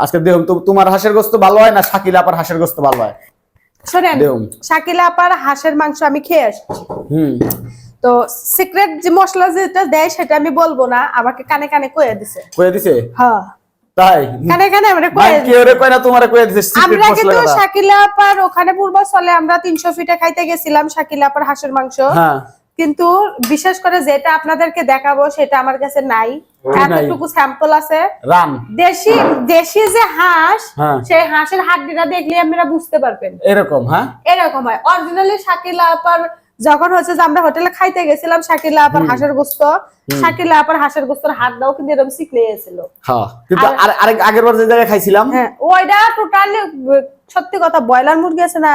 আজকে দেখুন তোমার হাঁসের গোশত ভালো হয় না শাকিলা আপার হাঁসের গোশত ভালো হয়? শোনেন, শাকিলা আপার হাঁসের মাংস আমি খেয়ে আসছি। তো সিক্রেট যে মশলা যেটা দেয় সেটা আমি বলবো না, আমাকে কানে কানে কয়ে দিছে। হ্যাঁ তাই কানে কানে আমরা কয়ে দিছে। কেউ রে কয় না তোমারে কয়ে দিছে সিক্রেট আমরা মশলা কিন্তু কথা। শাকিলা আপার ওখানে পূর্বস্থলে আমরা 300 ফিটে খাইতে গেছিলাম শাকিলা আপার হাঁসের মাংস। হ্যাঁ কিন্তু বিশেষ করে যেটা আপনাদেরকে দেখাবো সেটা আমার কাছে নাই। এতটুকু স্যাম্পল আছে। রান দেশি যে হাঁস, সেই হাঁসের হাড্ডিটা দেখলে আপনারা বুঝতে পারবেন এরকম। হ্যাঁ এরকম হয় অরিজিনালি। শাকিলা আপার যখন হচ্ছে যে আমরা হোটেলে খাইতে গেছিলাম শাকিলা আপার হাঁসের গোশত, শাকিলা আপার হাঁসের গোশতের হাড়টাও কিন্তু এরকম সিকলে গেছিল। হ্যাঁ কিন্তু আরেক আগের বার যে জায়গায় খাইছিলাম ওইটা টোটালি সত্যি কথা ব্রয়লার মুরগি আছে না,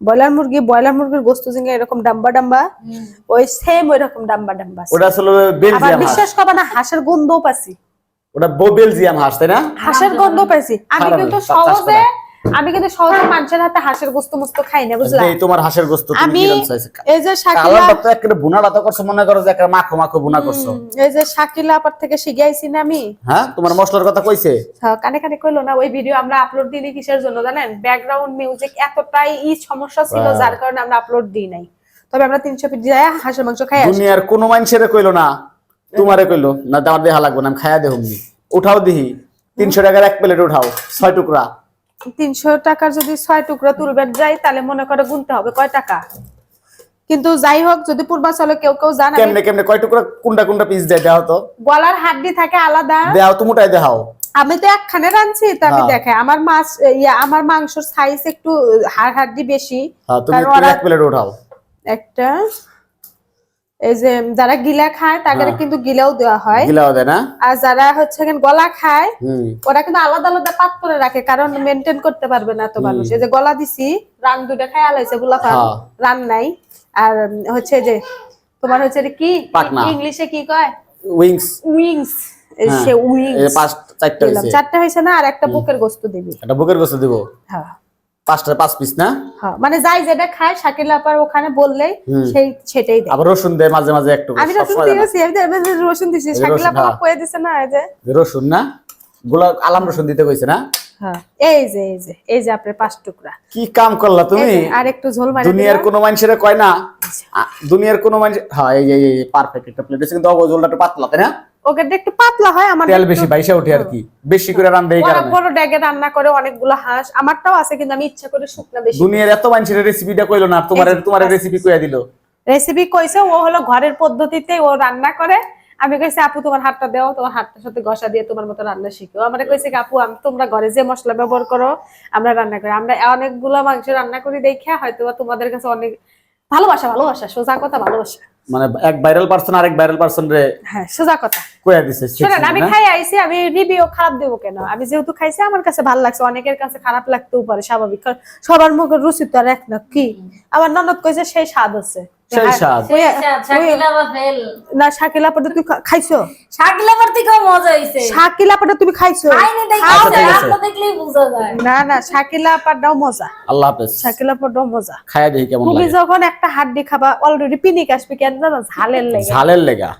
ব্রয়লার মুরগির গোশত জিঙ্গা এরকম ডাম্বা ডাম্বা, ওই সেম ওই রকম ডাম্বা ডাম্বা। ওটা আসলে বেলজিয়াম হাঁস। বিশ্বাস করবে না, হাঁসের গন্ধও পাচ্ছি। ওটা বেলজিয়াম হাঁস তাই না? হাঁসের গন্ধ পাইছি। আমি কিন্তু সহজে মানুষের হাতে হাঁসের গোশত মস্ত খাই না, বুঝলা? এই তোমার হাঁসের গোশত তুমি কি রান্না চাইছো? এই যে শাকিলা তো একটা বুনাটা তো করছো, মনে করো যে একটা মাখো মাখো বুনা করছো। এই যে শাকিলা আপার থেকে শিখাইছি না আমি। হ্যাঁ তোমার মশলার কথা কইছে? হ্যাঁ কানে কানে কইলো না। ওই ভিডিও আমরা আপলোড দিই কিসের জন্য জানেন? ব্যাকগ্রাউন্ড মিউজিক এতটাই সমস্যা ছিল যার কারণে আমরা আপলোড দিই নাই। তবে আমরা 300 ফিট যায় হাঁসের মাংস খাই আসি। দুনিয়ার কোন মানুষের কইলো না, তোমারে কইলো না? দাও দেখা লাগবে না, আমি খাইয়া দেহুমনি। উঠাও দিহি 300 টাকার এক প্লেট উঠাও 6 টুকরা। 300 টাকার যদি 6 টুকরা তুলবেন যাই তাহলে মনে করে গুনতে হবে কয় টাকা। কিন্তু যাই হোক, যদি পূর্বাচলে কেউ জানে কেমনে কেমনে কয় টুকরা কোনটা পিস দেয় দাও তো। গলার হাড্ডি থাকে আলাদা, দাও তো মোটাই দেখাও। আমি তো একখানে রাঁধছি, তো আমি দেখে আমার আমার মাংসের সাইজ একটু হাড্ডি বেশি। হ্যাঁ তুমি এক প্লেট উঠাও একটা। এই যে যারা গিলা খায় তাদের কিন্তু গিলাও দেওয়া হয়, গিলাও দেয় না? আর যারা হচ্ছে গলা খায় ওরা কিন্তু আলাদা আলাদা পাত্রে রাখে, কারণ মেনটেন করতে পারবে না তো মানুষ। এই যে গলা দিছি, রান দুটা খায় আলাইছে গুলা রান নাই। আর হচ্ছে যে তোমার হচ্ছে কি ইংলিশে কি কয়? উইংস। সে উইংস চারটা হয়েছে না? আর একটা বুকের গোশত দিবি। একটা বুকের গোশত দিব। হ্যাঁ 5 পিস না? হ্যাঁ মানে যাই যেটা খায় শাকিলা আপার ওখানে বললেই সেটাই দেয়। আবার রসুন দেয় মাঝে মাঝে একটু। আমি রসুন দিছি, শাকিলা আপা কয়ে দিছে না এই যে রসুন না, গোলা আলাম রসুন দিতে কইছে না? হ্যাঁ এই যে আপনার 5 টুকরা। কি কাম করলা তুমি? আর একটু ঝোল মারি। দুনিয়ার কোন মানুষের কয় না, দুনিয়ার কোন মানুষ। হ্যাঁ এই পারফেক্ট একটা প্লেট আছে, কিন্তু ঝোলটা একটু পাতলা তাই না? ওকে একটু পাতলা হয়, আমার তেল বেশি বাইসা ওঠে আর কি, বেশি করে রান্না এই কারণে। বড় ড্যাগে রান্না করে অনেকগুলো হাঁস, আমারটাও আছে কিন্তু আমি ইচ্ছা করে শুকনা বেশি। দুনিয়ার এত মানুষের রেসিপিটা কইলো না, তোমার রেসিপি কইয়া দিল। রেসিপি কইছে ও হলো ঘরের পদ্ধতিতে ও রান্না করে। আমি কইছি আপু তোমার হাতটা দাও, তোমার হাতটার সাথে ঘষা দিয়ে তোমার মতো রান্না শিখো। আমারে কইছে আপু তোমরা ঘরে যে মশলা ব্যবহার করো আমরা রান্না করি, আমরা অনেকগুলো মাংস রান্না করি দেখে হয়তো তোমাদের কাছে অনেক ভালোবাসা সোজা কথা ভালোবাসা। মানে এক ভাইরাল পারসন আরেক ভাইরাল পারসন রে হ্যাঁ সোজা কথা কইয়া দিছে। শুনেন, আমি খাই আইছি, আমি রিভিউ খারাপ দেব কেন? আমি যেহেতু খাইছি আমার কাছে ভালো লাগছে, অনেকের কাছে খারাপ লাগতেও পারে, স্বাভাবিক। সবার মুখের রুচি তো আর এক না। কি আমার ননদ কইছে সেই স্বাদ আছে। না শাকিলা আপা তুমি খাইছো? শাকিলা আপা থেকে মজা হইছে। শাকিলা আপা তুমি খাইছো? খাইনি, আপনি দেখলেই বোঝা যায়। না শাকিলা আপাটাও মজা। আল্লাহ হাফেজ। শাকিলা আপাটাও মজা। খায়া দেখি কেমন লাগে। তুমি যখন একটা হাড্ডি খাবা অলরেডি পিনিক আসবে কেন জানো? ঝালের লেগা।